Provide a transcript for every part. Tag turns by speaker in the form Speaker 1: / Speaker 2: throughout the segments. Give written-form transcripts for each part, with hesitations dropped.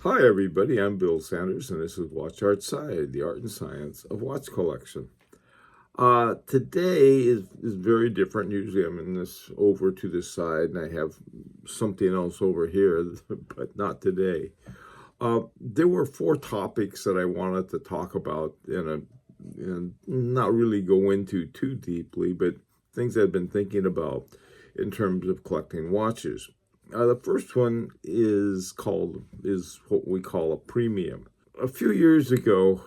Speaker 1: Hi, everybody. I'm Bill Sanders, and this is Watch Art Side, the art and science of watch collection. Today is very different. Usually I'm in this over to this side, and I have something else over here, but not today. There were four topics that I wanted to talk about and not really go into too deeply, but things I've been thinking about in terms of collecting watches. The first one is what we call a premium. A few years ago,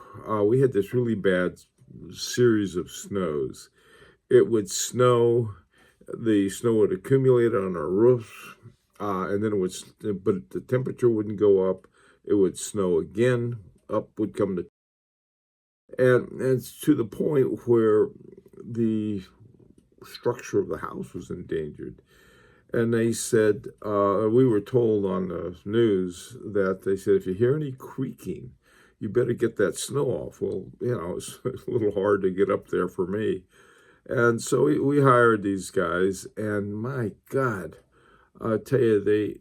Speaker 1: we had this really bad series of snows. It would snow, the snow would accumulate on our roofs, and then but the temperature wouldn't go up. It would snow again. Up would come the, and it's to the point where the structure of the house was endangered. And they said, we were told on the news that they said, if you hear any creaking, you better get that snow off. Well, it's a little hard to get up there for me. And so we hired these guys, and my God, I tell you,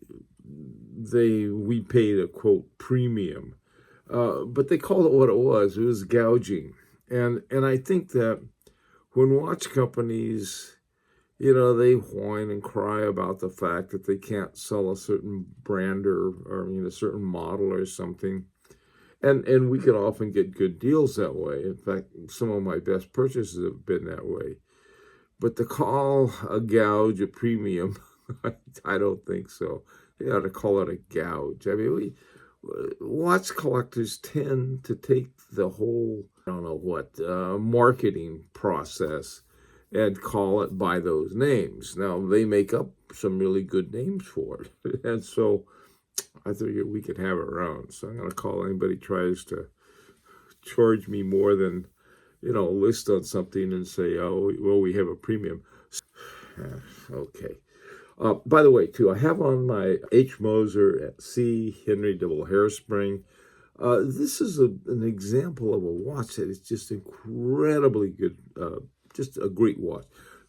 Speaker 1: we paid a quote premium, but they called it what it was. It was gouging, and I think that when watch companies, they whine and cry about the fact that they can't sell a certain brand or a certain model or something. And we can often get good deals that way. In fact, some of my best purchases have been that way. But to call a gouge a premium, I don't think so. They ought to call it a gouge. I mean, watch collectors tend to take the whole, I don't know what, marketing process and call it by those names. Now, they make up some really good names for it. And so I figured we could have it around. So I'm going to call anybody tries to charge me more than, list on something and say, oh, well, we have a premium. Okay. By the way, too, I have on my H. Moser at C. Henry double hairspring. This is an example of a watch that is just incredibly good, just a great watch.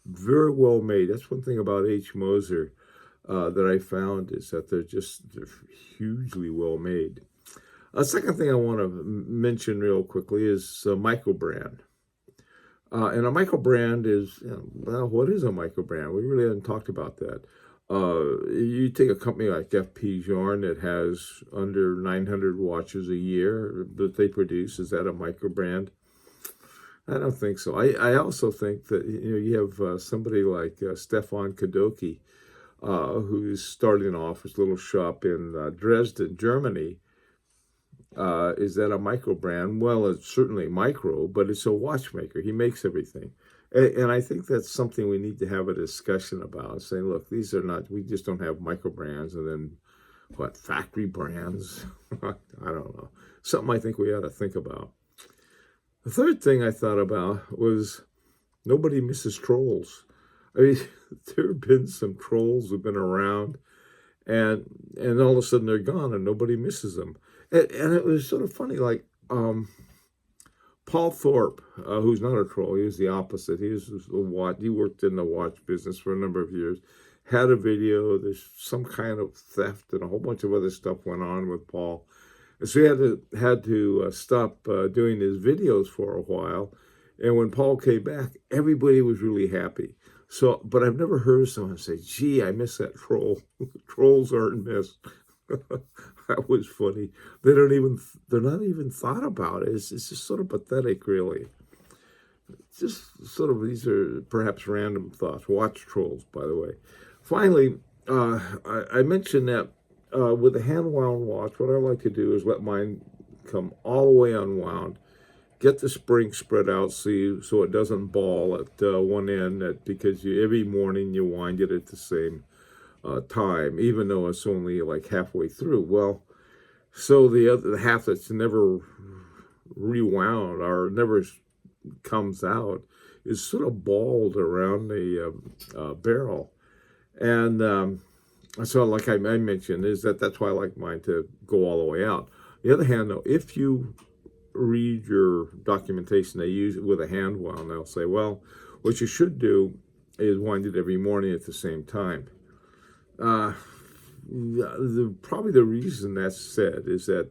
Speaker 1: Very well made. That's one thing about H. Moser that I found is that they're hugely well made. A second thing I want to mention real quickly is a micro brand. And a micro brand is, well, what is a micro brand? We really haven't talked about that. You take a company like FP Journe that has under 900 watches a year that they produce. Is that a micro brand? I don't think so. I also think that you have somebody like Stefan Kadoki, who's starting off his little shop in Dresden, Germany. Is that a micro brand? Well, it's certainly micro, but it's a watchmaker. He makes everything. And I think that's something we need to have a discussion about, saying, look, these are not, we just don't have micro brands and then, factory brands? I don't know. Something I think we ought to think about. The third thing I thought about was nobody misses trolls. I mean, there have been some trolls who've been around, and all of a sudden they're gone and nobody misses them. And it was sort of funny, like Paul Thorpe, who's not a troll, he was the opposite. He worked in the watch business for a number of years, had a video. There's some kind of theft and a whole bunch of other stuff went on with Paul. And so he had to stop doing his videos for a while. And when Paul came back, everybody was really happy. So, but I've never heard someone say, gee, I miss that troll. Trolls aren't missed. That was funny. They're not even thought about it. It's just sort of pathetic, really. Just sort of, these are perhaps random thoughts. Watch trolls, by the way. Finally, I mentioned that with a hand-wound watch, what I like to do is let mine come all the way unwound, get the spring spread out so it doesn't ball at one end, because every morning you wind it at the same time, even though it's only like halfway through. Well, so the half that's never rewound or never comes out is sort of balled around the barrel. And so, like I mentioned, that's why I like mine to go all the way out. The other hand, though, if you read your documentation, they use it with a hand wound. They'll say, well, what you should do is wind it every morning at the same time. probably the reason that's said is that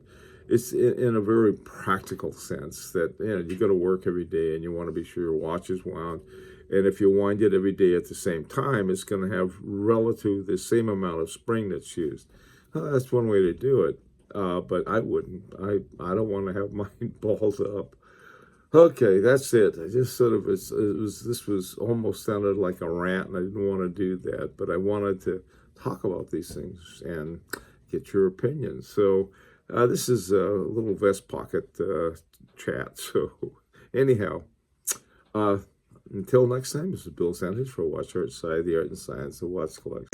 Speaker 1: it's in a very practical sense that you go to work every day and you want to be sure your watch is wound, and if you wind it every day at the same time, it's going to have relative the same amount of spring that's used. That's one way to do it, but I wouldn't. I don't want to have mine balled up. Okay, that's it. I just sort of this was almost sounded like a rant, and I didn't want to do that, but I wanted to talk about these things and get your opinion. So this is a little vest pocket chat. So anyhow, until next time, this is Bill Sanders for Watch Art Side, the Art and Science of Watch Collection.